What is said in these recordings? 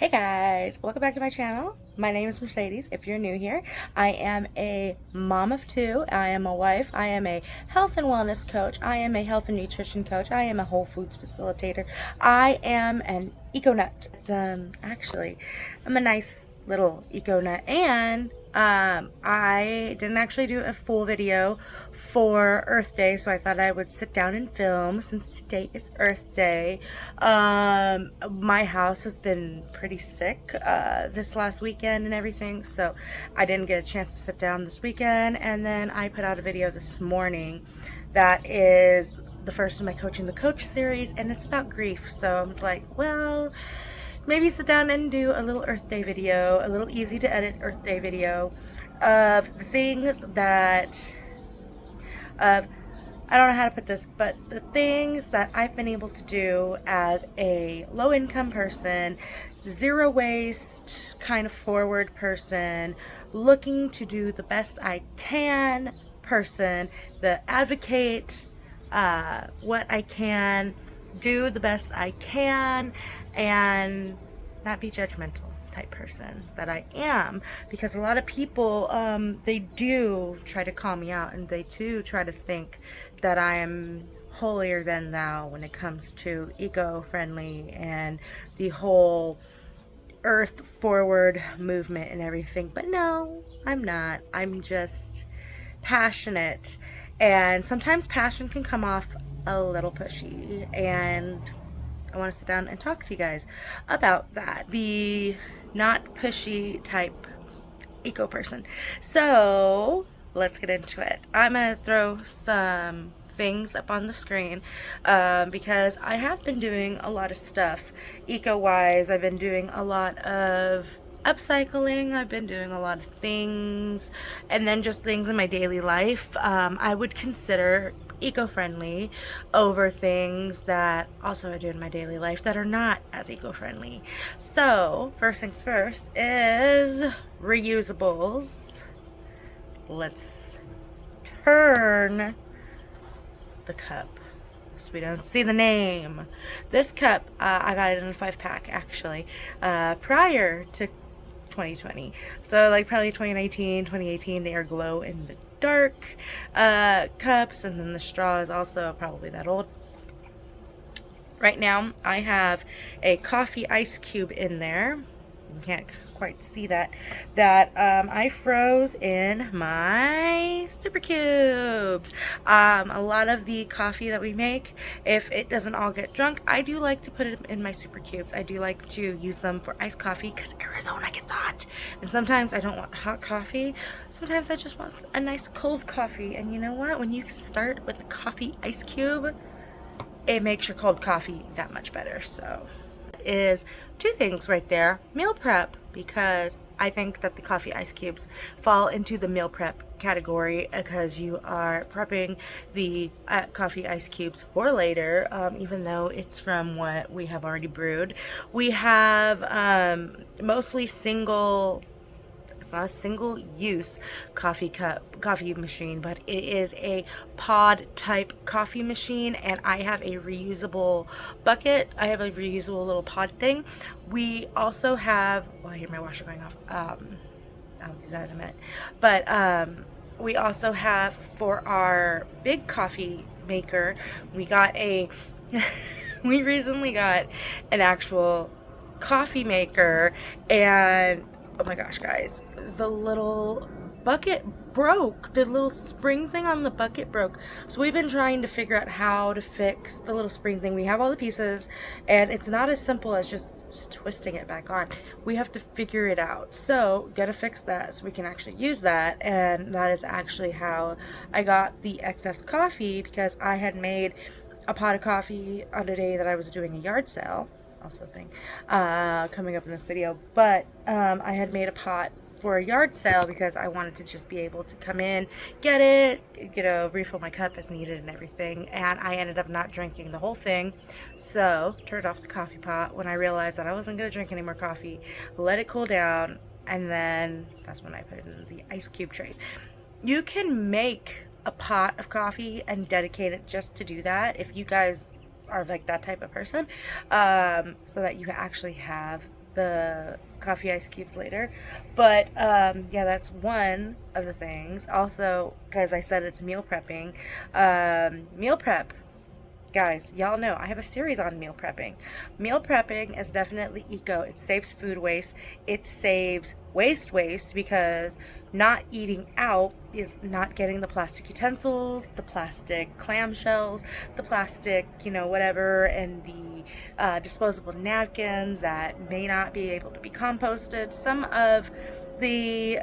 Hey guys, welcome back to my channel. My name is Mercedes. If you're new here, I am a mom of two. I am a wife. I am a health and wellness coach. I am a health and nutrition coach. I am a whole foods facilitator. I am an eco nut. Actually, I'm a nice little eco nut, and I didn't actually do a full video for Earth Day, so I thought I would sit down and film since today is Earth Day. My house has been pretty sick this last weekend and everything, so I didn't get a chance to sit down this weekend, and then I put out a video this morning that is the first in my Coaching the Coach series, and it's about grief. So I was like, well, maybe sit down and do a little Earth Day video, a little easy to edit Earth Day video of the things that I don't know how to put this, but the things that I've been able to do as a low-income person, zero waste, kind of forward person, looking to do the best I can person, the advocate what I can, do the best I can, and not be judgmental type person that I am, because a lot of people they do try to call me out, and they do try to think that I am holier than thou when it comes to eco-friendly and the whole earth forward movement and everything. But no, I'm not. I'm just passionate, and sometimes passion can come off a little pushy, and I want to sit down and talk to you guys about that. The not pushy type eco person. So let's get into it. I'm gonna throw some things up on the screen because I have been doing a lot of stuff eco wise. I've been doing a lot of upcycling, I've been doing a lot of things, and then just things in my daily life I would consider eco-friendly over things that also I do in my daily life that are not as eco-friendly. So first things first is reusables. Let's turn the cup so we don't see the name. This cup, I got it in a 5-pack actually prior to 2020, so like probably 2019, 2018. They are glow in the dark cups, and then the straw is also probably that old. Right now I have a coffee ice cube in there. You can't quite see that I froze in my super cubes. A lot of the coffee that we make, if it doesn't all get drunk, I do like to put it in my super cubes. I do like to use them for iced coffee because Arizona gets hot, and sometimes I don't want hot coffee. Sometimes I just want a nice cold coffee, and you know what, when you start with a coffee ice cube, it makes your cold coffee that much better. So is two things right there. Meal prep, because I think that the coffee ice cubes fall into the meal prep category because you are prepping the coffee ice cubes for later, even though it's from what we have already brewed. We have mostly single, it's not a single use coffee machine, but it is a pod type coffee machine, and I have a reusable bucket. I have a reusable little pod thing. We also have, well, I hear my washer going off. I'll do that in a minute. But we also have, for our big coffee maker, we got a we recently got an actual coffee maker, and oh my gosh, guys, the little bucket broke. The little spring thing on the bucket broke. So we've been trying to figure out how to fix the little spring thing. We have all the pieces, and it's not as simple as just twisting it back on. We have to figure it out. So gotta fix that so we can actually use that. And that is actually how I got the excess coffee, because I had made a pot of coffee on a day that I was doing a yard sale. Also a thing coming up in this video, but I had made a pot for a yard sale because I wanted to just be able to come in, get it, refill my cup as needed and everything. And I ended up not drinking the whole thing, so turned off the coffee pot when I realized that I wasn't going to drink any more coffee, let it cool down, and then that's when I put it in the ice cube trays. You can make a pot of coffee and dedicate it just to do that if you guys are like that type of person, so that you actually have the coffee ice cubes later. But yeah, that's one of the things. Also, because I said it's meal prepping, meal prep. Guys, y'all know I have a series on meal prepping. Meal prepping is definitely eco. It saves food waste. It saves waste because not eating out is not getting the plastic utensils, the plastic clamshells, the plastic, whatever, and the disposable napkins that may not be able to be composted. Some of the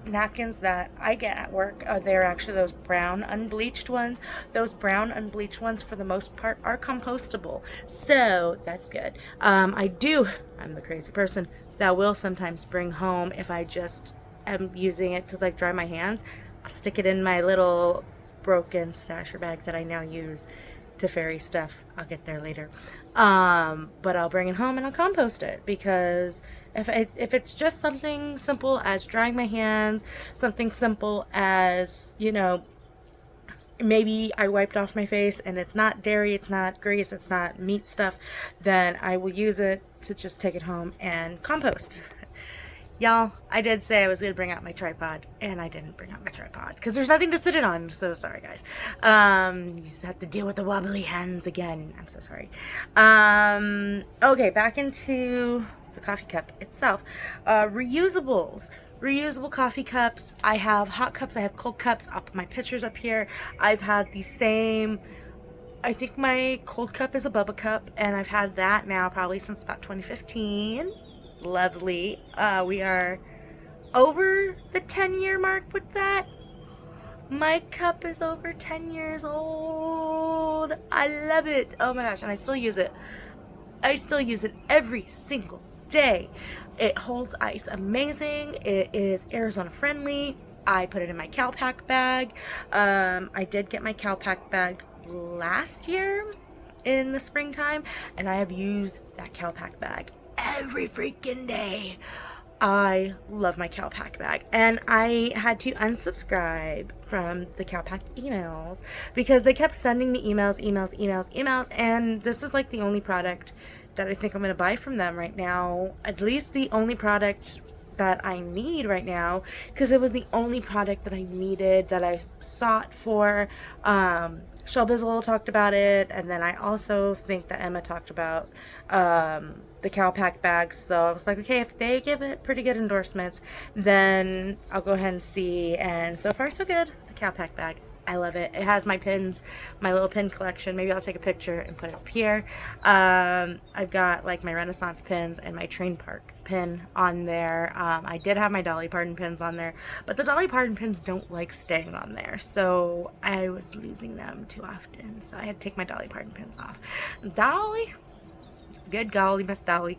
napkins that I get at work, they're actually those brown unbleached ones. Those brown unbleached ones, for the most part, are compostable, so that's good. I'm the crazy person that will sometimes bring home, if I just am using it to like dry my hands, I'll stick it in my little broken stasher bag that I now use to ferry stuff. I'll get there later. But I'll bring it home and I'll compost it, because if it's just something simple as drying my hands, something simple as, maybe I wiped off my face and it's not dairy, it's not grease, it's not meat stuff, then I will use it to just take it home and compost. Y'all, I did say I was going to bring out my tripod, and I didn't bring out my tripod because there's nothing to sit it on, so sorry, guys. You just have to deal with the wobbly hands again. I'm so sorry. Okay, back into the coffee cup itself. Reusable coffee cups. I have hot cups, I have cold cups. I'll put my pictures up here. I've had the same, I think my cold cup is a Bubba cup, and I've had that now probably since about 2015. Lovely. We are over the 10-year mark with that. My cup is over 10 years old. I love it. Oh my gosh, and I still use it. I still use it every single day. It holds ice amazing. It is Arizona friendly. I put it in my CalPack bag. I did get my CalPack bag last year in the springtime, and I have used that CalPack bag every freaking day. I love my CalPack bag, and I had to unsubscribe from the CalPack emails because they kept sending me emails, and this is like the only product that I think I'm going to buy from them right now. At least the only product that I need right now, because it was the only product that I needed, that I sought for. Shell Bizzle talked about it, and then I also think that Emma talked about the CalPack bags. So I was like, okay, if they give it pretty good endorsements, then I'll go ahead and see. And so far, so good. The CalPack bag, I love it. It has my pins, my little pin collection. Maybe I'll take a picture and put it up here. I've got like my Renaissance pins and my Train Park pin on there. I did have my Dolly Parton pins on there, but the Dolly Parton pins don't like staying on there, so I was losing them too often, so I had to take my Dolly Parton pins off. Dolly, good golly, Miss Dolly.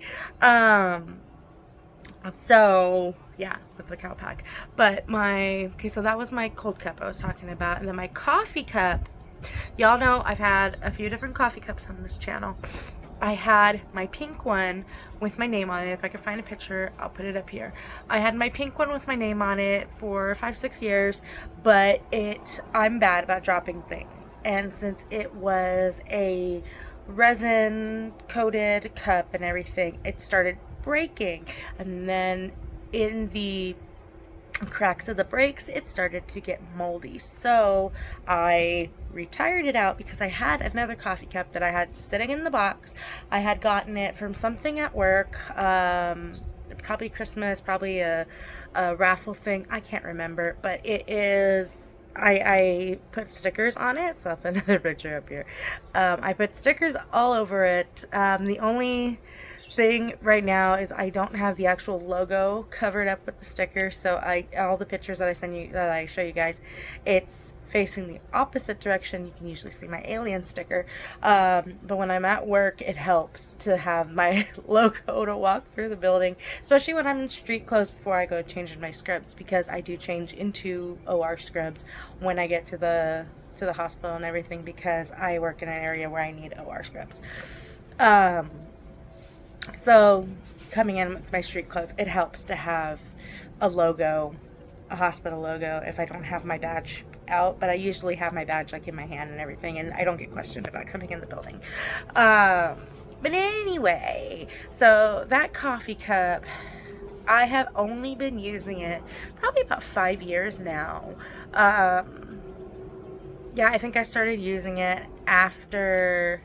So yeah, with the CalPack. But so that was my cold cup I was talking about, and then my coffee cup. Y'all know I've had a few different coffee cups on this channel. I had my pink one with my name on it. If I can find a picture, I'll put it up here. I had my pink one with my name on it for 5-6 years, but I'm bad about dropping things. And since it was a resin coated cup and everything, it started breaking. And then in the cracks of the breaks, it started to get moldy, so I retired it out because I had another coffee cup that I had sitting in the box. I had gotten it from something at work, probably Christmas, probably a raffle thing, I can't remember, but it is, I put stickers on it, so I'll put another picture up here. I put stickers all over it. The only thing right now is I don't have the actual logo covered up with the sticker, so all the pictures that I show you guys, it's facing the opposite direction. You can usually see my alien sticker, but when I'm at work, it helps to have my logo to walk through the building, especially when I'm in street clothes before I go change in my scrubs, because I do change into OR scrubs when I get to the hospital and everything, because I work in an area where I need OR scrubs. So coming in with my street clothes, it helps to have a logo, a hospital logo, if I don't have my badge out, but I usually have my badge like in my hand and everything, and I don't get questioned about coming in the building. But anyway, so that coffee cup, I have only been using it probably about 5 years now. Yeah, I think I started using it after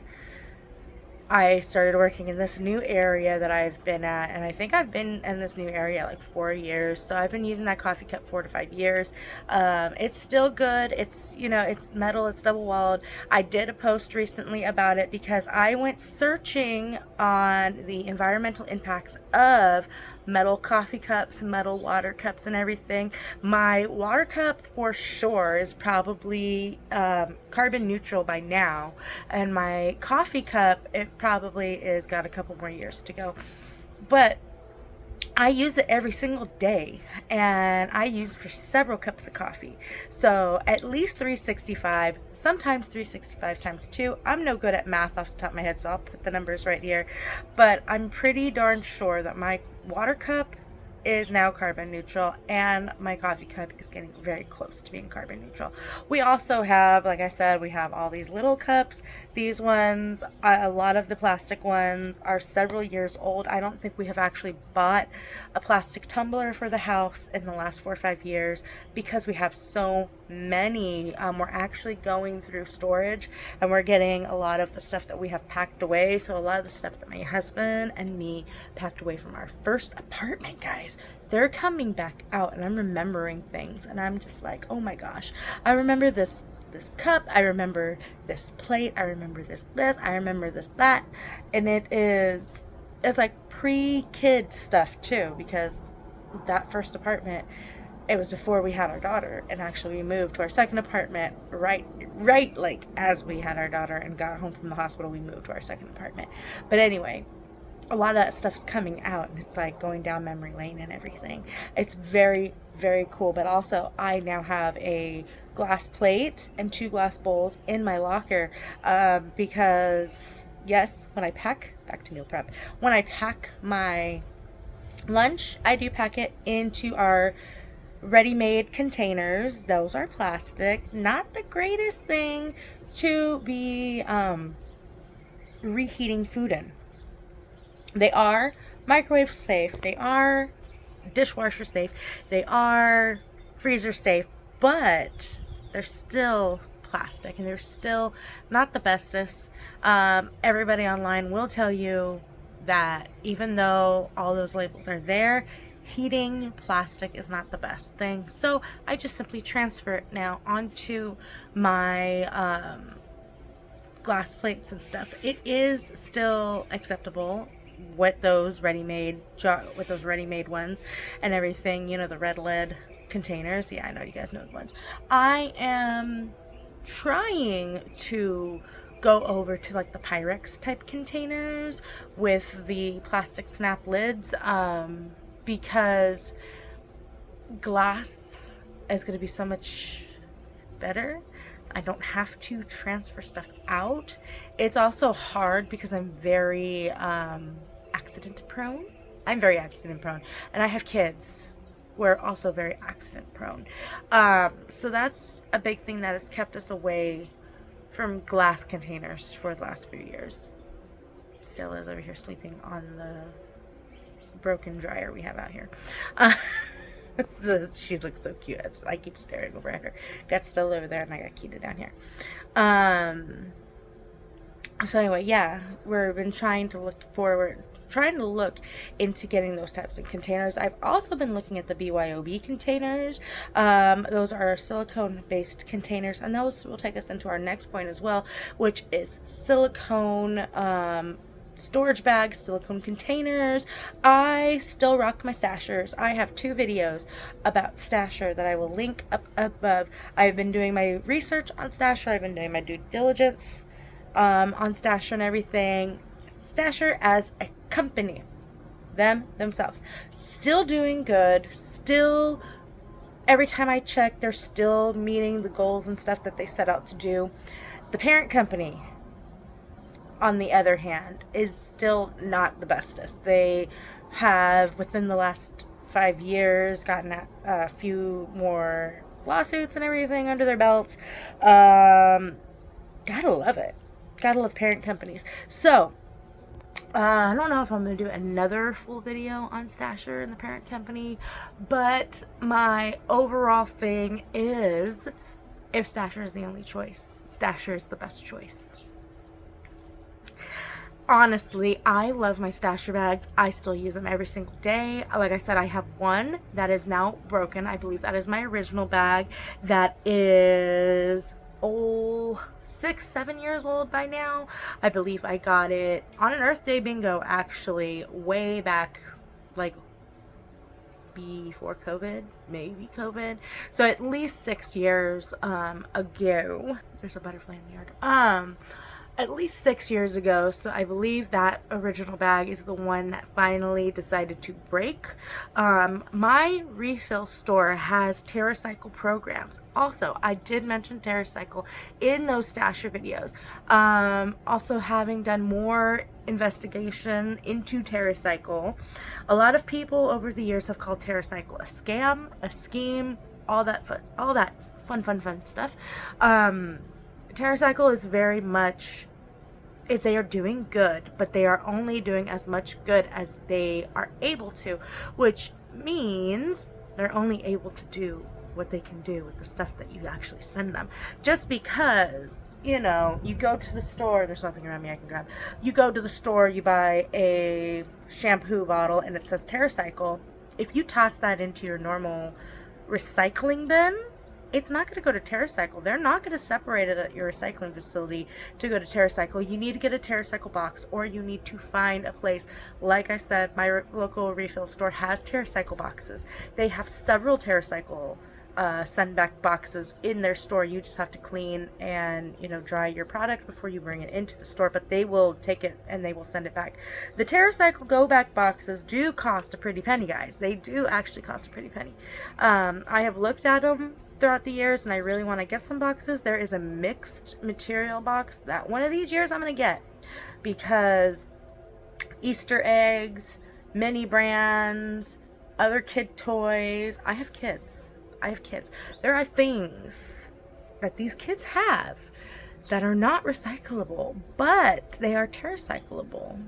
I started working in this new area that I've been at, and I think I've been in this new area like 4 years. So I've been using that coffee cup 4 to 5 years. It's still good. It's, you know, it's metal, it's double walled. I did a post recently about it because I went searching on the environmental impacts of metal coffee cups, metal water cups, and everything. My water cup for sure is probably carbon neutral by now, and my coffee cup, it probably is got a couple more years to go. But I use it every single day, and I use for several cups of coffee. So at least 365, sometimes 365 times 2. I'm no good at math off the top of my head, so I'll put the numbers right here. But I'm pretty darn sure that my water cup is now carbon neutral, and my coffee cup is getting very close to being carbon neutral. We also have, like I said, we have all these little cups. These ones, a lot of the plastic ones are several years old. I don't think we have actually bought a plastic tumbler for the house in the last 4 or 5 years because we have so many. We're actually going through storage, and we're getting a lot of the stuff that we have packed away. So a lot of the stuff that my husband and me packed away from our first apartment, guys, they're coming back out, and I'm remembering things, and I'm just like, oh my gosh, I remember this cup, I remember this plate, I remember this, I remember this, that. And it's like pre-kid stuff too, because that first apartment, it was before we had our daughter, and actually we moved to our second apartment right like as we had our daughter and got home from the hospital. We moved to our second apartment. But anyway, a lot of that stuff is coming out, and it's like going down memory lane and everything. It's very, very cool. But also, I now have a glass plate and 2 glass bowls in my locker, because yes, when I pack, back to meal prep, when I pack my lunch, I do pack it into our ready-made containers. Those are plastic. Not the greatest thing to be reheating food in. They are microwave safe, they are dishwasher safe, they are freezer safe, but they're still plastic, and they're still not the bestest. Everybody online will tell you that even though all those labels are there, heating plastic is not the best thing. So I just simply transfer it now onto my glass plates and stuff. It is still acceptable with those ready-made ones and everything, you know, the red lid containers. Yeah, I know you guys know the ones. I am trying to go over to like the Pyrex type containers with the plastic snap lids, because glass is going to be so much better. I don't have to transfer stuff out. It's also hard because I'm very accident prone. I'm very accident prone, and I have kids who are also very accident prone. So that's a big thing that has kept us away from glass containers for the last few years. Still is over here sleeping on the broken dryer we have out here. So she looks so cute. I keep staring over at her. Got Stella over there, and I got Kita down here. So anyway, yeah, we've been trying to look into getting those types of containers. I've also been looking at the BYOB containers. Those are silicone-based containers, and those will take us into our next point as well, which is silicone storage bags, silicone containers. I still rock my stashers. I have 2 videos about stasher that I will link up above. I've been doing my research on stasher. I've been doing my due diligence on stasher and everything. Stasher as a company, themselves, still doing good. Still, every time I check, they're still meeting the goals and stuff that they set out to do. The parent company, on the other hand, is still not the bestest. They have, within the last 5 years, gotten a few more lawsuits and everything under their belt. Gotta love it. Gotta love parent companies. So I don't know if I'm going to do another full video on Stasher and the parent company, but my overall thing is, if Stasher is the only choice, Stasher is the best choice. Honestly, I love my Stasher bags. I still use them every single day. Like I said, I have one that is now broken. I believe that is my original bag that is 6-7 years old by now. I believe I got it on an Earth Day bingo, actually, way back, like before COVID, maybe COVID. So at least 6 years ago. There's a butterfly in the yard. At least 6 years ago. So I believe that original bag is the one that finally decided to break. My refill store has TerraCycle programs. Also, I did mention TerraCycle in those Stasher videos. Also, having done more investigation into TerraCycle, a lot of people over the years have called TerraCycle a scam, a scheme, all that fun stuff. TerraCycle is very much, if they are doing good, but they are only doing as much good as they are able to, which means they're only able to do what they can do with the stuff that you actually send them. Just because, you know, you go to the store, there's nothing around me I can grab. You go to the store, you buy a shampoo bottle and it says TerraCycle. If you toss that into your normal recycling bin, it's not going to go to TerraCycle. They're not going to separate it at your recycling facility to go to TerraCycle. You need to get a TerraCycle box, or you need to find a place. Like I said, my local refill store has TerraCycle boxes. They have several TerraCycle send back boxes in their store. You just have to clean and, you know, dry your product before you bring it into the store, but they will take it and they will send it back. The TerraCycle go back boxes do cost a pretty penny, guys. They do actually cost a pretty penny. I have looked at them throughout the years and I really want to get some boxes. There is a mixed material box that one of these years I'm going to get, because Easter eggs, mini brands, other kid toys. I have kids. There are things that these kids have that are not recyclable, but they are TerraCyclable.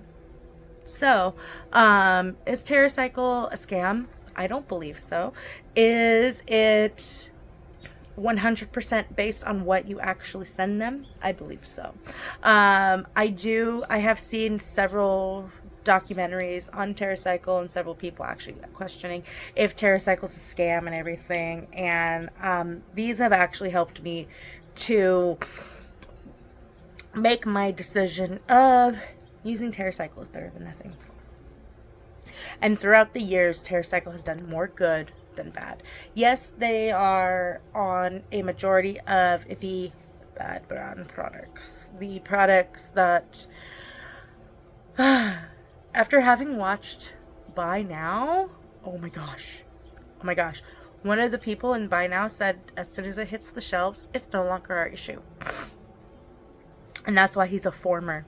So, is TerraCycle a scam? I don't believe so. Is it 100% based on what you actually send them? I believe so. I have seen several documentaries on TerraCycle and several people actually questioning if TerraCycle's a scam and everything, and these have actually helped me to make my decision of using TerraCycle is better than nothing. And throughout the years, TerraCycle has done more good than bad. Yes, they are on a majority of the bad brand products. The products that after having watched Buy Now, oh my gosh, one of the people in Buy Now said as soon as it hits the shelves, it's no longer our issue. And that's why he's a former.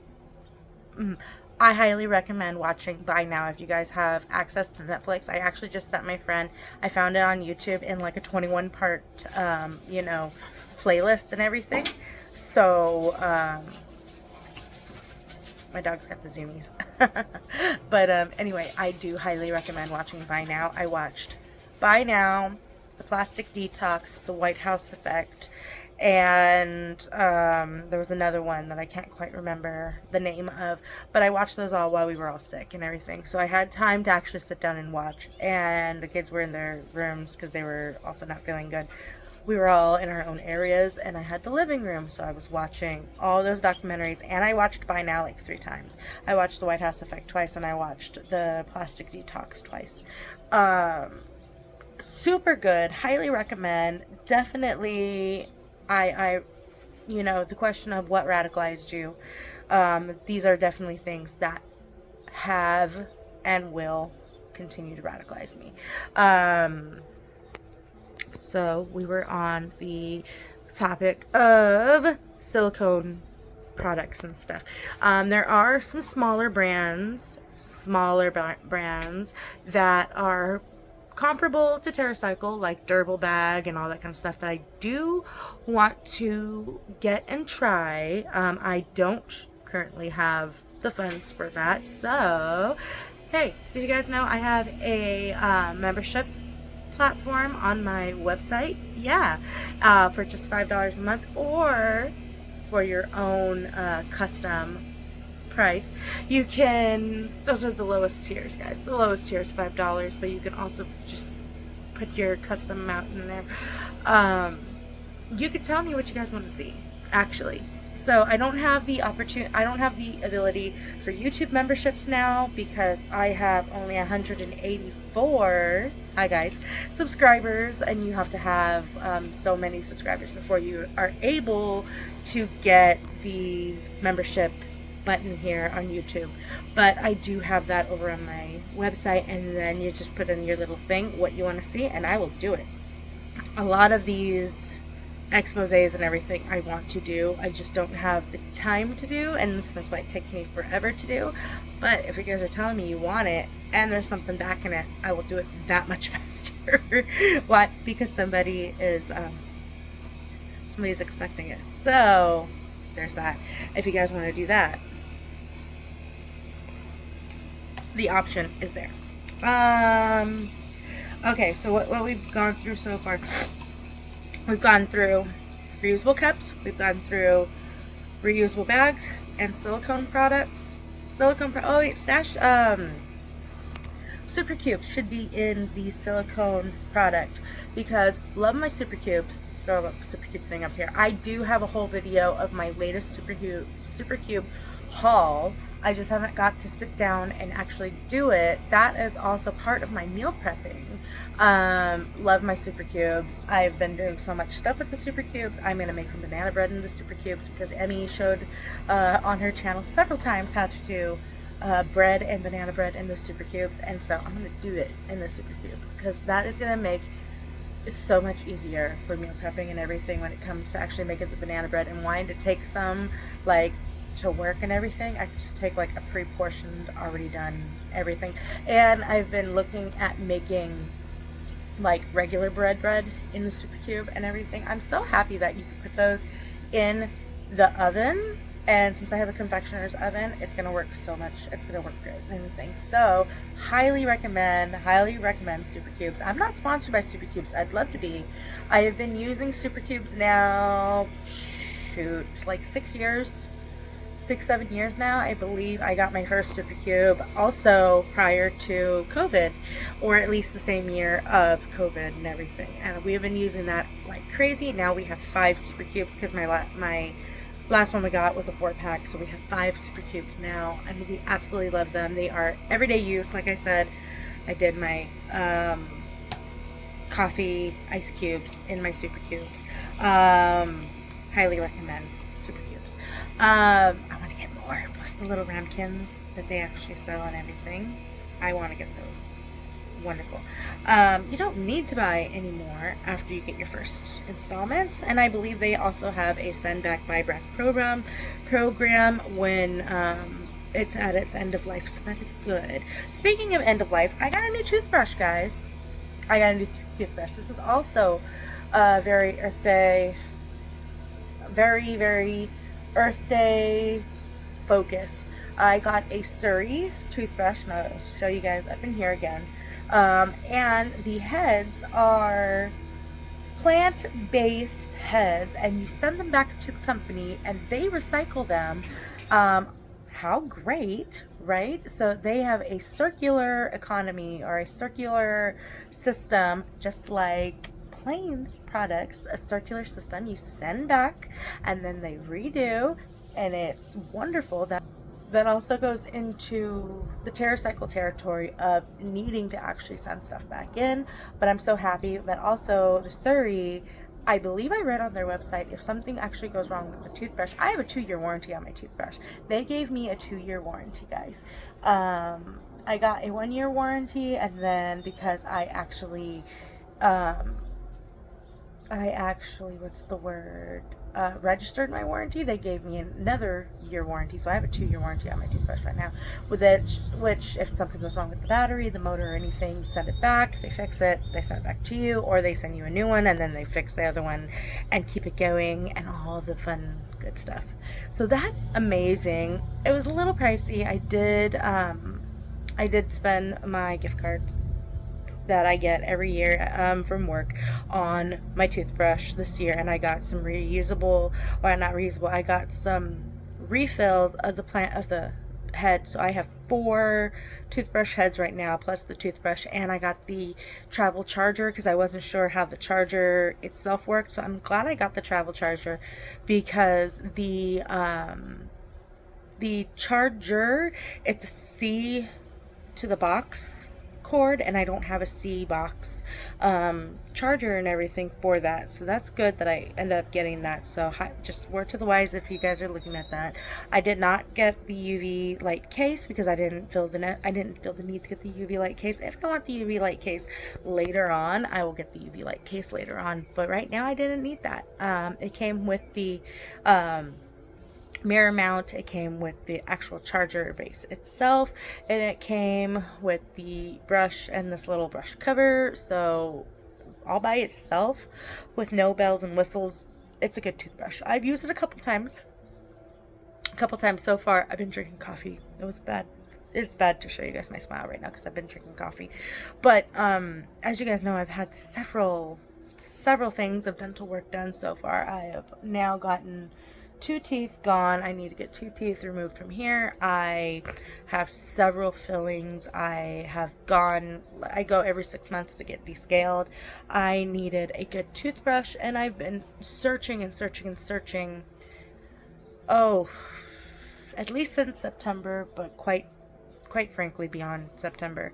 I highly recommend watching Buy Now if you guys have access to Netflix. I actually just sent my friend, I found it on YouTube in like a 21-part, playlist and everything. So, my dog's got the zoomies. But anyway, I do highly recommend watching Buy Now. I watched Buy Now, The Plastic Detox, The White House Effect, and there was another one that I can't quite remember the name of, but I watched those all while we were all sick and everything. So I had time to actually sit down and watch, and the kids were in their rooms because they were also not feeling good. We were all in our own areas, and I had the living room, so I was watching all those documentaries, and I watched Buy Now like 3 times. I watched The White House Effect twice, and I watched The Plastic Detox twice. Super good. Highly recommend. Definitely, the question of what radicalized you, these are definitely things that have and will continue to radicalize me. So we were on the topic of silicone products and stuff. There are some smaller brands that are comparable to TerraCycle, like Durable Bag and all that kind of stuff, that I do want to get and try. I don't currently have the funds for that. So, hey, did you guys know I have a membership platform on my website? Yeah, for just $5 a month, or for your own custom price. You can, those are the lowest tiers, guys. The lowest tier is $5, but you can also just put your custom amount in there. You could tell me what you guys want to see, actually. So I don't have the ability for YouTube memberships now, because I have only 184, hi guys, subscribers, and you have to have so many subscribers before you are able to get the membership button here on YouTube. But I do have that over on my website, and then you just put in your little thing what you want to see, and I will do it. A lot of these exposés and everything I want to do, I just don't have the time to do, and that's why it takes me forever to do. But if you guys are telling me you want it and there's something back in it, I will do it that much faster. Why? Because somebody's expecting it. So there's that. If you guys want to do that, the option is there. Okay, so what we've gone through so far, we've gone through reusable cups, we've gone through reusable bags, and silicone products. Super cubes should be in the silicone product, because love my super cubes. Throw a super cube thing up here. I do have a whole video of my latest super cube haul. I just haven't got to sit down and actually do it. That is also part of my meal prepping. Love my super cubes. I've been doing so much stuff with the super cubes. I'm gonna make some banana bread in the super cubes, because Emmy showed on her channel several times how to do bread and banana bread in the super cubes, and so I'm gonna do it in the super cubes, because that is gonna make it so much easier for meal prepping and everything when it comes to actually making the banana bread, and wanting to take some like to work and everything. I could just take like a pre-portioned, already done everything. And I've been looking at making like regular bread in the super cube and everything. I'm so happy that you can put those in the oven, and since I have a confectioner's oven, it's gonna work so much. It's gonna work good and everything. So highly recommend super cubes. I'm not sponsored by super cubes. I'd love to be. I have been using super cubes now, shoot, like 6-7 years now, I believe. I got my first super cube also prior to COVID, or at least the same year of COVID and everything, and we have been using that like crazy. Now we have 5 super cubes, because my last one we got was a 4-pack, so we have 5 super cubes now, and we absolutely love them. They are everyday use. Like I said, I did my coffee ice cubes in my super cubes. Highly recommend super cubes. I want to get more, plus the little ramekins that they actually sell and everything. I want to get those. Wonderful. You don't need to buy any more after you get your first installments, and I believe they also have a send back buy back program when it's at its end of life, so that is good. Speaking of end of life, I got a new toothbrush, guys. I got a new toothbrush. This is also very Earth Day, very Earth Day focused. I got a Surrey toothbrush, and I'll show you guys up in here again. And the heads are plant-based heads, and you send them back to the company and they recycle them. How great, right? So they have a circular economy, or a circular system, just like Plaine Products, a circular system. You send back and then they redo, and it's wonderful. That also goes into the TerraCycle territory of needing to actually send stuff back in. But I'm so happy that also the Surrey, I believe I read on their website, if something actually goes wrong with the toothbrush, I have a 2-year warranty on my toothbrush. They gave me a 2-year warranty, guys. I got a 1-year warranty, and then because I actually, what's the word? registered my warranty, they gave me another year warranty. So I have a 2-year warranty on my toothbrush right now. With it, which if something goes wrong with the battery, the motor, or anything, you send it back, they fix it, they send it back to you, or they send you a new one and then they fix the other one and keep it going and all the fun, good stuff. So that's amazing. It was a little pricey. I did spend my gift cards that I get every year from work on my toothbrush this year, and I got some reusable, or not reusable, I got some refills of the head. So I have 4 toothbrush heads right now plus the toothbrush, and I got the travel charger because I wasn't sure how the charger itself worked. So I'm glad I got the travel charger, because the charger, it's a C to the box cord, and I don't have a C box charger and everything for that. So that's good that I ended up getting that. So just word to the wise if you guys are looking at that. I did not get the UV light case because I didn't feel the need to get the UV light case. If I want the UV light case later on, I will get the UV light case later on, but right now I didn't need that. It came with the mirror mount, it came with the actual charger base itself, and it came with the brush and this little brush cover. So all by itself with no bells and whistles, it's a good toothbrush. I've used it a couple times so far. I've been drinking coffee. It's bad to show you guys my smile right now because I've been drinking coffee, but as you guys know, I've had several things of dental work done so far. I have now gotten 2 teeth gone. I need to get 2 teeth removed from here. I have several fillings. I go every 6 months to get descaled. I needed a good toothbrush, and I've been searching and searching. Oh, at least since September, but quite frankly beyond September.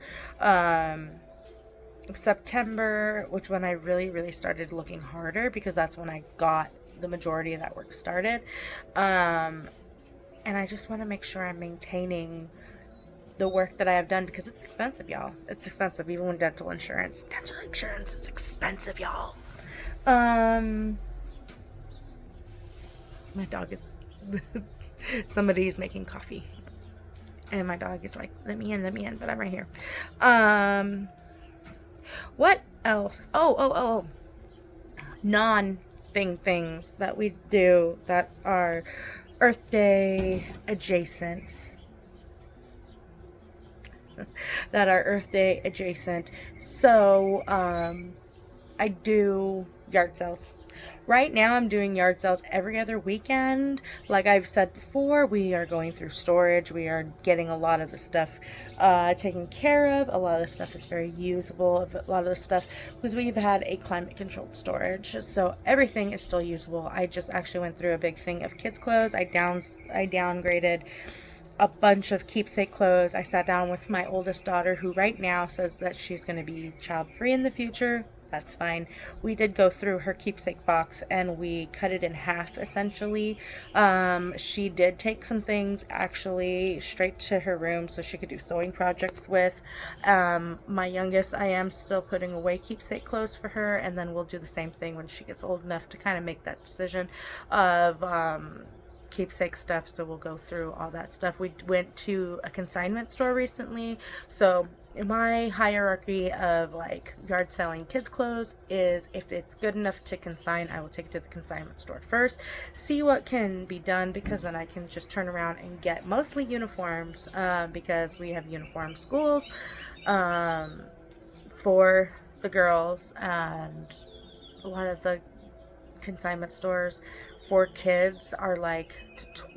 September, which when I really started looking harder, because that's when I got the majority of that work started, and I just want to make sure I'm maintaining the work that I have done, because it's expensive, y'all. It's expensive, even with dental insurance. It's expensive, y'all. My dog is somebody's making coffee, and my dog is like, let me in, but I'm right here. What else? Oh, things that we do that are Earth Day adjacent. So I do yard sales. Right now I'm doing yard sales every other weekend. Like I've said before, we are going through storage. We are getting a lot of the stuff taken care of. A lot of the stuff is very usable. A lot of the stuff, because we've had a climate controlled storage, so everything is still usable. I just actually went through a big thing of kids clothes. I downgraded a bunch of keepsake clothes. I sat down with my oldest daughter, who right now says that she's going to be child free in the future. That's fine. We did go through her keepsake box and we cut it in half, essentially. She did take some things actually straight to her room so she could do sewing projects with. My youngest, I am still putting away keepsake clothes for her, and then we'll do the same thing when she gets old enough to kind of make that decision of keepsake stuff. So we'll go through all that stuff. We went to a consignment store recently, so my hierarchy of like yard selling kids clothes is, if it's good enough to consign, I will take it to the consignment store first, see what can be done, because then I can just turn around and get mostly uniforms, because we have uniform schools for the girls, and a lot of the consignment stores for kids are like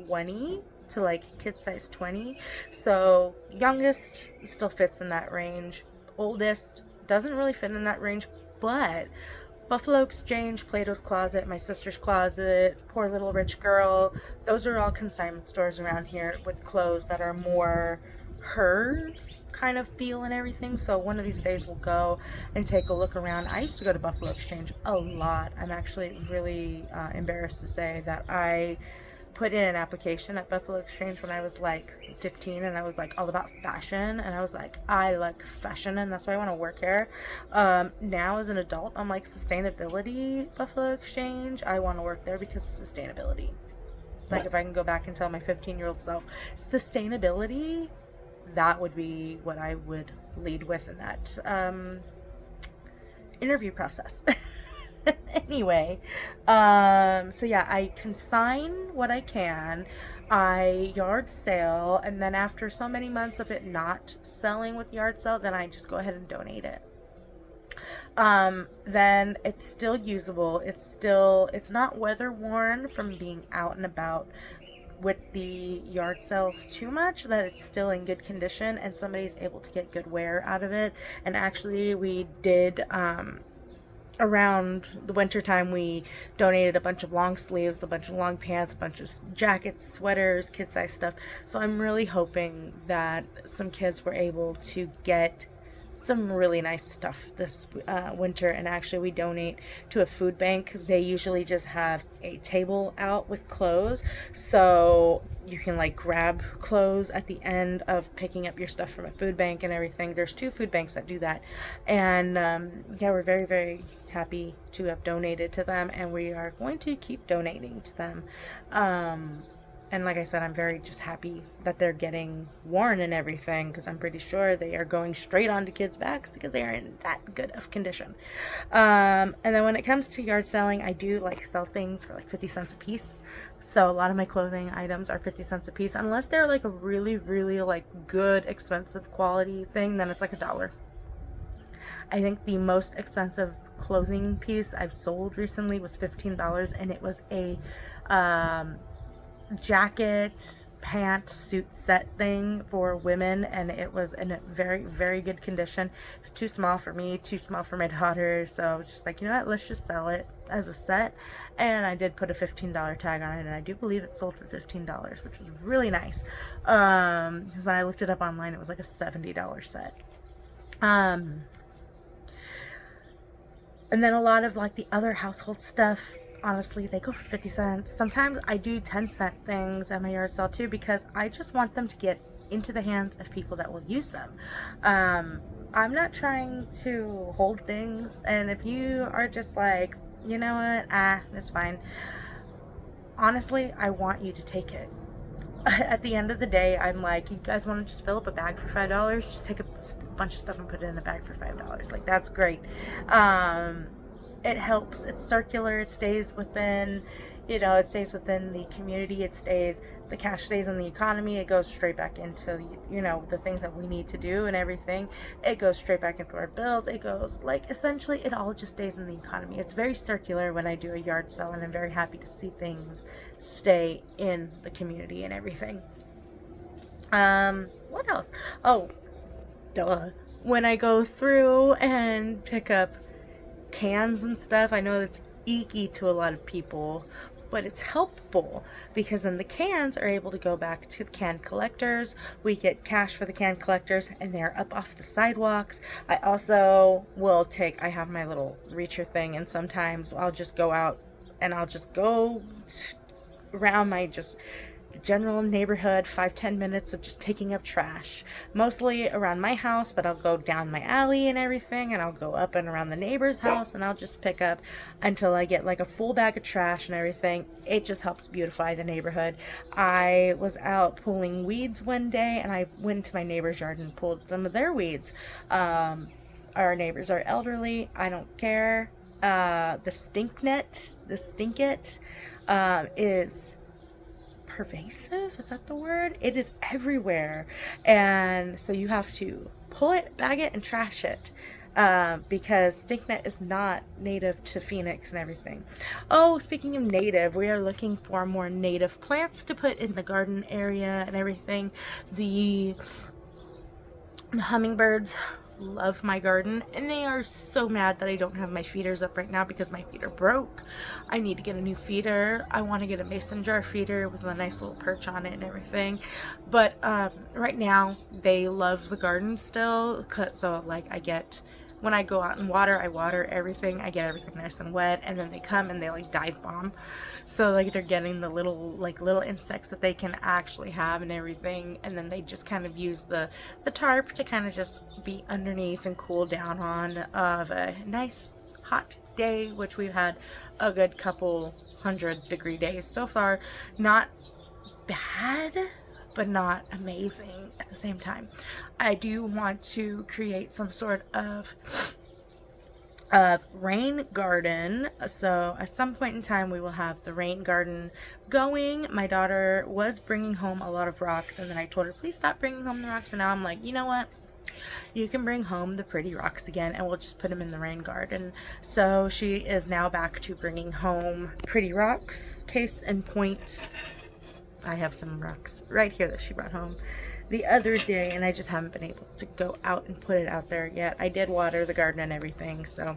20 to like kid size 20. So youngest still fits in that range. Oldest doesn't really fit in that range, but Buffalo Exchange, Plato's Closet, my sister's closet, Poor Little Rich Girl, those are all consignment stores around here with clothes that are more her kind of feel and everything. So one of these days we'll go and take a look around. I used to go to Buffalo Exchange a lot. I'm actually really embarrassed to say that I put in an application at Buffalo Exchange when I was like 15, and I was like all about fashion, and I was like, I like fashion and that's why I want to work here. Now as an adult, I'm like, sustainability, Buffalo Exchange, I want to work there because of sustainability. Like, if I can go back and tell my 15-year-old self sustainability, that would be what I would lead with in that interview process. Anyway, so yeah, I consign what I can, I yard sale, and then after so many months of it not selling with yard sale, then I just go ahead and donate it. Then it's still usable, it's not weather worn from being out and about with the yard sales too much, that it's still in good condition and somebody's able to get good wear out of it. And actually we did, around the winter time, we donated a bunch of long sleeves, a bunch of long pants, a bunch of jackets, sweaters, kid size stuff. So I'm really hoping that some kids were able to get some really nice stuff this winter. And actually we donate to a food bank. They usually just have a table out with clothes, so you can like grab clothes at the end of picking up your stuff from a food bank and everything. There's 2 food banks that do that, and yeah, we're very, very happy to have donated to them, and we are going to keep donating to them. And like I said, I'm very just happy that they're getting worn and everything, because I'm pretty sure they are going straight onto kids' backs because they are in that good of condition. And then when it comes to yard selling, I do like sell things for like 50 cents a piece. So a lot of my clothing items are 50 cents a piece, unless they're like a really, really like good, expensive quality thing, then it's like $1. I think the most expensive clothing piece I've sold recently was $15, and it was a jacket, pant, suit set thing for women, and it was in a very, very good condition. It's too small for me, too small for my daughter, so I was just like, you know what, let's just sell it as a set. And I did put a $15 tag on it, and I do believe it sold for $15, which was really nice, because when I looked it up online, it was like a $70 set. And then a lot of like the other household stuff, honestly, they go for 50 cents. Sometimes I do 10-cent things at my yard sale too, because I just want them to get into the hands of people that will use them. I'm not trying to hold things, and if you are just like, you know what, that's fine. Honestly, I want you to take it. At the end of the day, I'm like, you guys want to just fill up a bag for $5? Just take a bunch of stuff and put it in a bag for $5. Like, that's great. It helps. It's circular. It stays within, it stays within the community. The cash stays in the economy. It goes straight back into, the things that we need to do and everything. It goes straight back into our bills. It goes, like, essentially, it all just stays in the economy. It's very circular when I do a yard sale, and I'm very happy to see things stay in the community and everything. What else? Oh, duh. When I go through and pick up cans and stuff, I know that's icky to a lot of people, but it's helpful because then the cans are able to go back to the can collectors. We get cash for the can collectors, and they're up off the sidewalks. I also will I have my little reacher thing, and sometimes I'll just go out and I'll just go around my just general neighborhood, 5-10 minutes of just picking up trash, mostly around my house, but I'll go down my alley and everything, and I'll go up and around the neighbor's house, and I'll just pick up until I get like a full bag of trash and everything. It just helps beautify the neighborhood. I was out pulling weeds one day, and I went to my neighbor's yard and pulled some of their weeds. Our neighbors are elderly. I don't care. The stinkit is pervasive, is that the word? It is everywhere, and so you have to pull it, bag it, and trash it, because stinknet is not native to Phoenix and everything. Oh, speaking of native, we are looking for more native plants to put in the garden area and everything. The hummingbirds love my garden, and they are so mad that I don't have my feeders up right now because my feeder broke. I need to get a new feeder. I want to get a mason jar feeder with a nice little perch on it and everything, but right now they love the garden still, so like I get when I go out and water, I water everything, I get everything nice and wet, and then they come and they like dive bomb. So like they're getting the little insects that they can actually have and everything, and then they just kind of use the tarp to kind of just be underneath and cool down on of a nice hot day, which we've had a good couple 100-degree days so far. Not bad, but not amazing at the same time. I do want to create some sort of rain garden, so at some point in time we will have the rain garden going. My daughter was bringing home a lot of rocks, and then I told her please stop bringing home the rocks, and now I'm like, you know what, you can bring home the pretty rocks again, and we'll just put them in the rain garden. So she is now back to bringing home pretty rocks. Case in point, I have some rocks right here that she brought home the other day, and I just haven't been able to go out and put it out there yet. I did water the garden and everything. So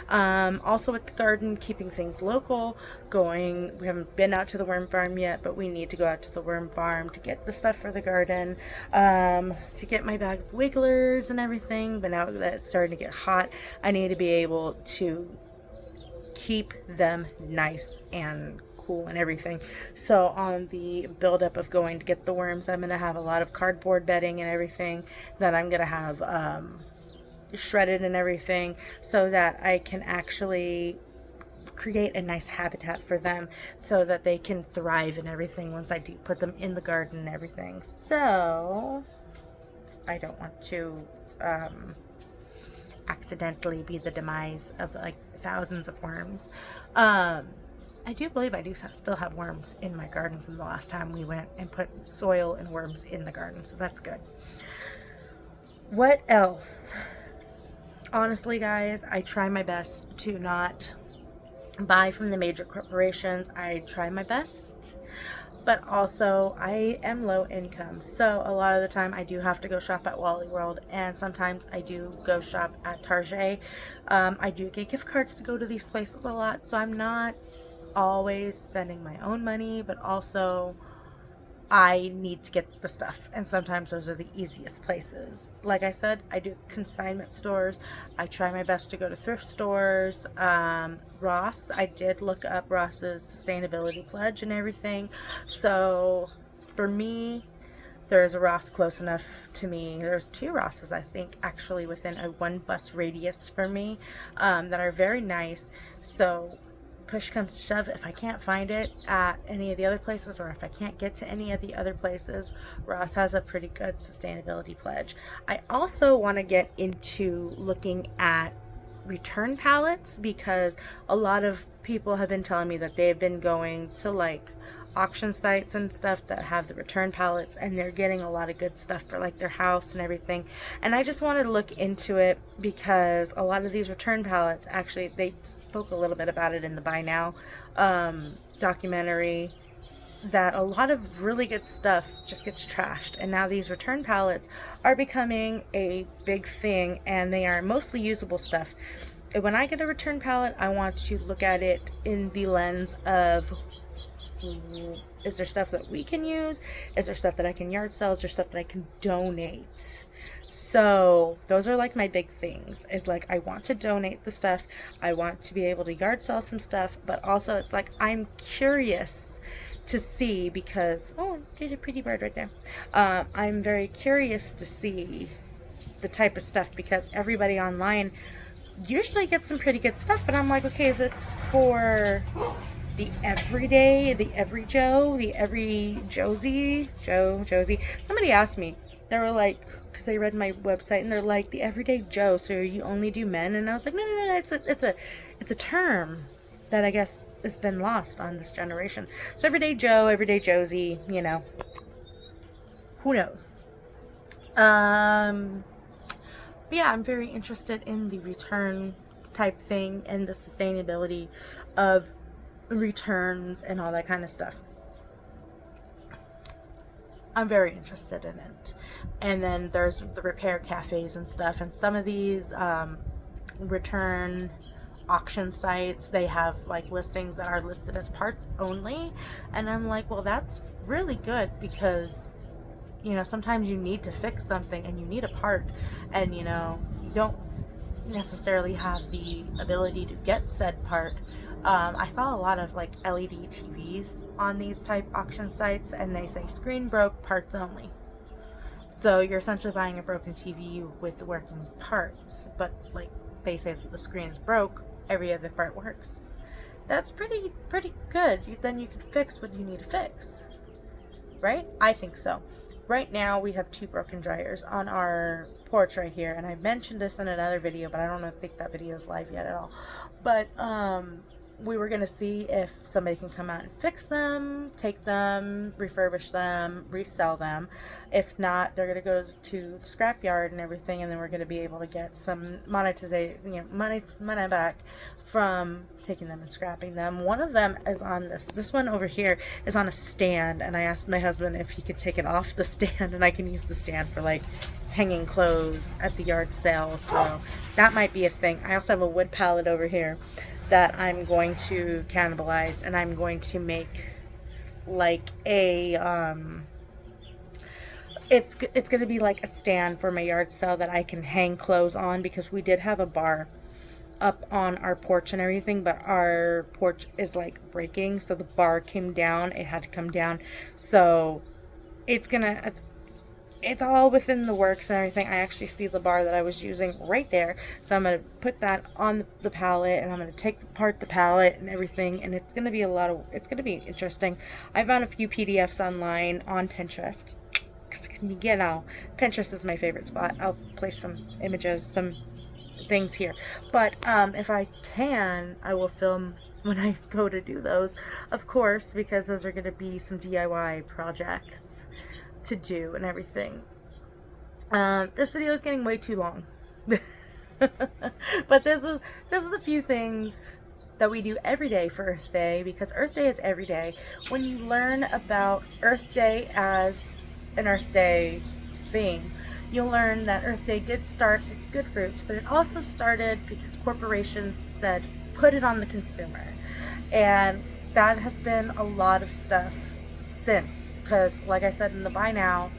also with the garden, keeping things local, we haven't been out to the worm farm yet, but we need to go out to the worm farm to get the stuff for the garden, to get my bag of wigglers and everything. But now that it's starting to get hot, I need to be able to keep them nice and cool and everything. So on the buildup of going to get the worms, I'm going to have a lot of cardboard bedding and everything that I'm going to have shredded and everything, so that I can actually create a nice habitat for them so that they can thrive and everything once I do put them in the garden and everything. So I don't want to accidentally be the demise of like thousands of worms. I do believe I do still have worms in my garden from the last time we went and put soil and worms in the garden, so that's good. What else? Honestly, guys, I try my best to not buy from the major corporations. I try my best, but also I am low income, so a lot of the time I do have to go shop at Wally World, and sometimes I do go shop at Target. I do get gift cards to go to these places a lot, so I'm not always spending my own money, but also I need to get the stuff, and sometimes those are the easiest places. Like I said, I do consignment stores. I try my best to go to thrift stores. Ross, I did look up Ross's sustainability pledge and everything, so for me, there's a Ross close enough to me. There's 2 Rosses, I think, actually within a 1 bus radius for me, that are very nice. So push comes to shove, if I can't find it at any of the other places, or if I can't get to any of the other places, Ross has a pretty good sustainability pledge. I also want to get into looking at return pallets, because a lot of people have been telling me that they've been going to like auction sites and stuff that have the return pallets, and they're getting a lot of good stuff for like their house and everything. And I just wanted to look into it, because a lot of these return pallets, actually they spoke a little bit about it in the Buy Now documentary, that a lot of really good stuff just gets trashed, and now these return pallets are becoming a big thing, and they are mostly usable stuff. And when I get a return pallet, I want to look at it in the lens of, is there stuff that we can use? Is there stuff that I can yard sell? Is there stuff that I can donate? So those are like my big things, is like I want to donate the stuff, I want to be able to yard sell some stuff, but also it's like I'm curious to see, because oh, there's a pretty bird right there. I'm very curious to see the type of stuff, because everybody online usually gets some pretty good stuff, but I'm like, okay, is it for the everyday, the every Joe, the every Josie? Somebody asked me, they were like, because they read my website, and they're like, the everyday Joe, so you only do men? And I was like, no, it's a term that I guess has been lost on this generation. So everyday Joe, everyday Josie, you know, who knows? But yeah, I'm very interested in the return type thing and the sustainability of returns and all that kind of stuff. I'm very interested in it. And then there's the repair cafes and stuff, and some of these return auction sites, they have like listings that are listed as parts only, and I'm like, well, that's really good, because you know, sometimes you need to fix something and you need a part, and you know, you don't necessarily have the ability to get said part, I saw a lot of like LED TVs on these type auction sites, and they say screen broke, parts only. So you're essentially buying a broken TV with working parts, but like they say that the screen is broke, every other part works. That's pretty good. Then you can fix what you need to fix, right? I think so. Right now we have 2 broken dryers on our porch right here, and I mentioned this in another video, but I don't think that video is live yet at all. But we were gonna see if somebody can come out and fix them, take them, refurbish them, resell them. If not, they're gonna go to the scrapyard and everything, and then we're gonna be able to get some monetization, money back from taking them and scrapping them. One of them is on this one over here is on a stand, and I asked my husband if he could take it off the stand, and I can use the stand for like hanging clothes at the yard sale. So that might be a thing. I also have a wood pallet over here that I'm going to cannibalize, and I'm going to make like a it's going to be like a stand for my yard sale that I can hang clothes on, because we did have a bar up on our porch and everything, but our porch is like breaking, so the bar came down. It had to come down, so it's all within the works and everything. I actually see the bar that I was using right there, so I'm going to put that on the pallet, and I'm going to take apart the pallet and everything, and it's going to be it's going to be interesting. I found a few PDFs online on Pinterest, because you know, Pinterest is my favorite spot. I'll place some images, some things here, but if I can, I will film when I go to do those, of course, because those are going to be some DIY projects to do and everything. This video is getting way too long. But this is a few things that we do every day for Earth Day, because Earth Day is every day. When you learn about Earth Day as an Earth Day thing, you'll learn that Earth Day did start with good roots, but it also started because corporations said, put it on the consumer. And that has been a lot of stuff since. Because, like I said in the buy now,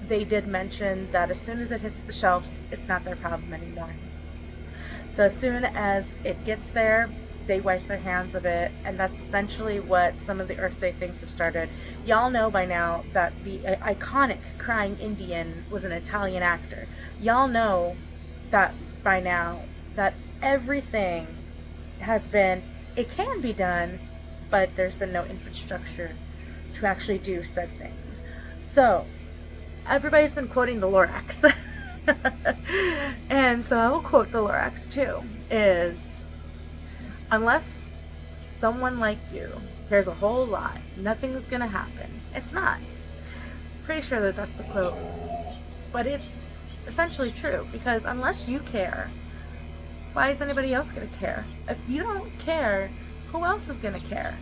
they did mention that as soon as it hits the shelves, it's not their problem anymore. So as soon as it gets there, they wipe their hands of it, and that's essentially what some of the Earth Day things have started. Y'all know by now that the iconic crying Indian was an Italian actor. Y'all know that by now that everything has been, it can be done, but there's been no infrastructure to actually do said things. So everybody's been quoting the Lorax. And so I will quote the Lorax too, is, unless someone like you cares a whole lot, nothing's gonna happen. It's not. Pretty sure that that's the quote, but it's essentially true, because unless you care, why is anybody else gonna care? If you don't care, who else is gonna care?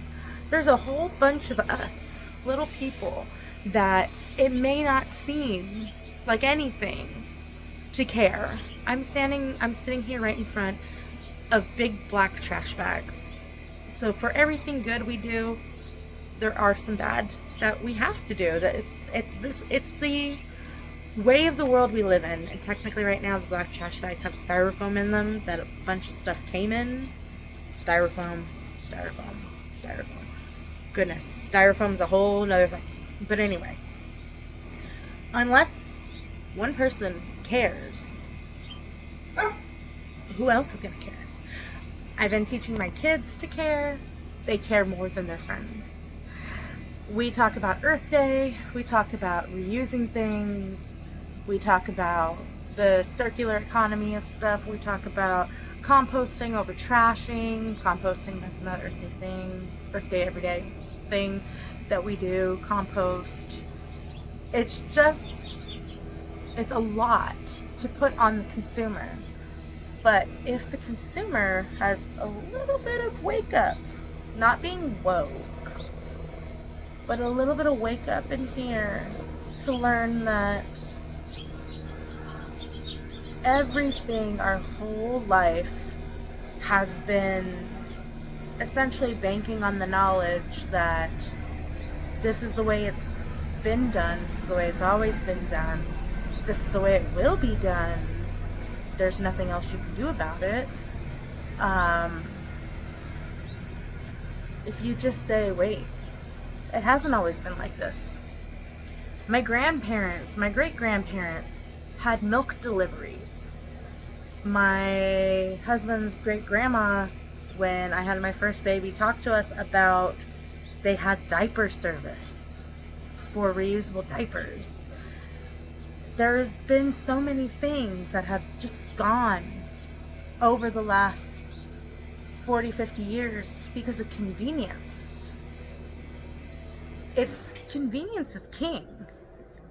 There's a whole bunch of us, little people, that it may not seem like anything to care. I'm sitting here right in front of big black trash bags. So for everything good we do, there are some bad that we have to do. That it's the way of the world we live in. And technically right now the black trash bags have styrofoam in them that a bunch of stuff came in. Styrofoam. Goodness, styrofoam's a whole nother thing. But anyway, unless one person cares, who else is gonna care? I've been teaching my kids to care. They care more than their friends. We talk about Earth Day, we talk about reusing things, we talk about the circular economy of stuff, we talk about composting over trashing. Composting, that's another Earth Day thing, Earth Day everyday thing that we do. Compost. It's a lot to put on the consumer. But if the consumer has a little bit of wake up, not being woke, but a little bit of wake up in here to learn that everything our whole life has been essentially banking on the knowledge that this is the way it's been done, this is the way it's always been done, this is the way it will be done, there's nothing else you can do about it. If you just say, wait, it hasn't always been like this. My grandparents, my great-grandparents had milk deliveries. My husband's great-grandma, when I had my first baby, talked to us about they had diaper service for reusable diapers. There's been so many things that have just gone over the last 40, 50 years because of convenience. Convenience is king.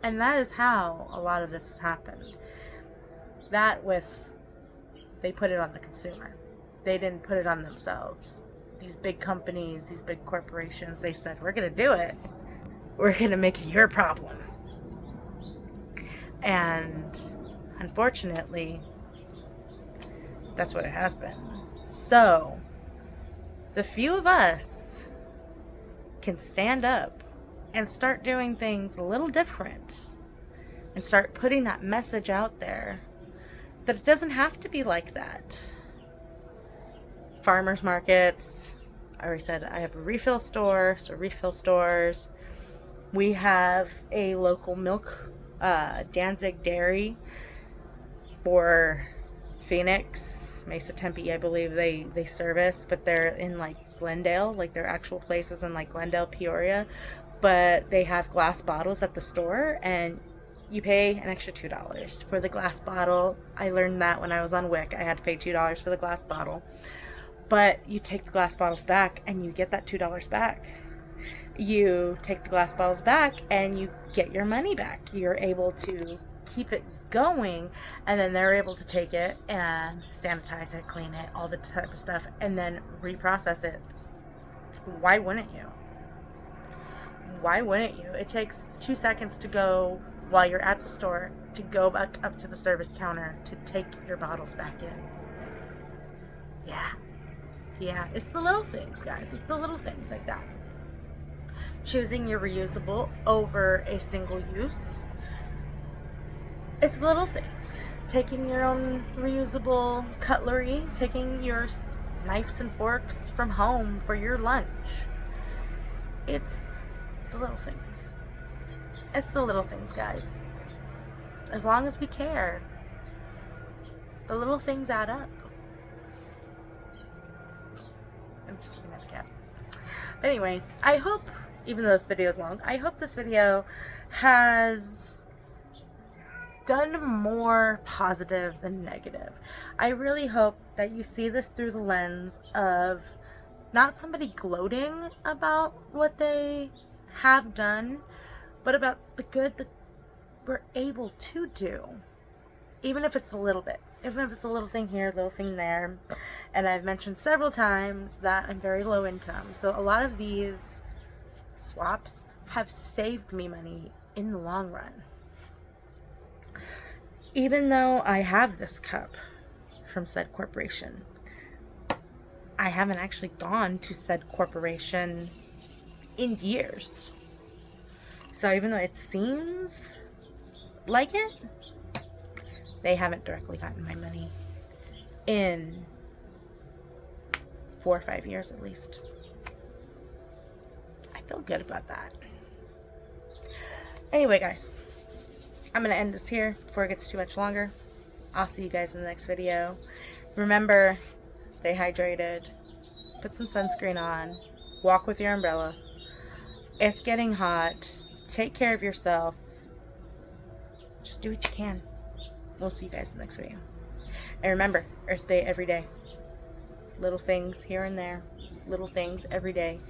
And that is how a lot of this has happened. They put it on the consumer. They didn't put it on themselves. These big companies, these big corporations, they said, we're going to do it. We're going to make it your problem. And unfortunately, that's what it has been. So, the few of us can stand up and start doing things a little different and start putting that message out there that it doesn't have to be like that. Farmers markets, I already said I have a refill store, so refill stores. We have a local milk, Danzig Dairy for Phoenix, Mesa, Tempe, I believe they service, but they're in like Glendale, like their actual places in like Glendale, Peoria. But they have glass bottles at the store, and you pay an extra $2 for the glass bottle. I learned that when I was on WIC. I had to pay $2 for the glass bottle. But you take the glass bottles back, and you get that $2 back. You take the glass bottles back, and you get your money back. You're able to keep it going, and then they're able to take it and sanitize it, clean it, all the type of stuff, and then reprocess it. Why wouldn't you? Why wouldn't you? It takes 2 seconds to go while you're at the store to go back up to the service counter to take your bottles back in. Yeah, it's the little things, guys. It's the little things like that. Choosing your reusable over a single use. It's little things. Taking your own reusable cutlery, taking your knives and forks from home for your lunch. It's the little things. It's the little things, guys. As long as we care, the little things add up. I'm just looking at the cat. But anyway, I hope, even though this video is long, I hope this video has done more positive than negative. I really hope that you see this through the lens of not somebody gloating about what they have done, but about the good that we're able to do, even if it's a little bit, even if it's a little thing here, a little thing there. And I've mentioned several times that I'm very low income, so a lot of these swaps have saved me money in the long run. Even though I have this cup from said corporation, I haven't actually gone to said corporation in years. So even though it seems like it, they haven't directly gotten my money in 4 or 5 years at least. I feel good about that. Anyway, guys, I'm going to end this here before it gets too much longer. I'll see you guys in the next video. Remember, stay hydrated, put some sunscreen on, walk with your umbrella. It's getting hot. Take care of yourself. Just do what you can. We'll see you guys in the next video. And remember, Earth Day every day. Little things here and there. Little things every day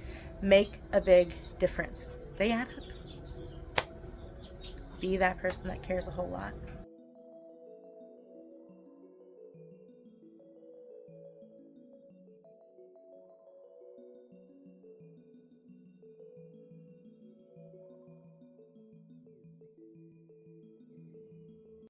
make a big difference. They add up. Be that person that cares a whole lot.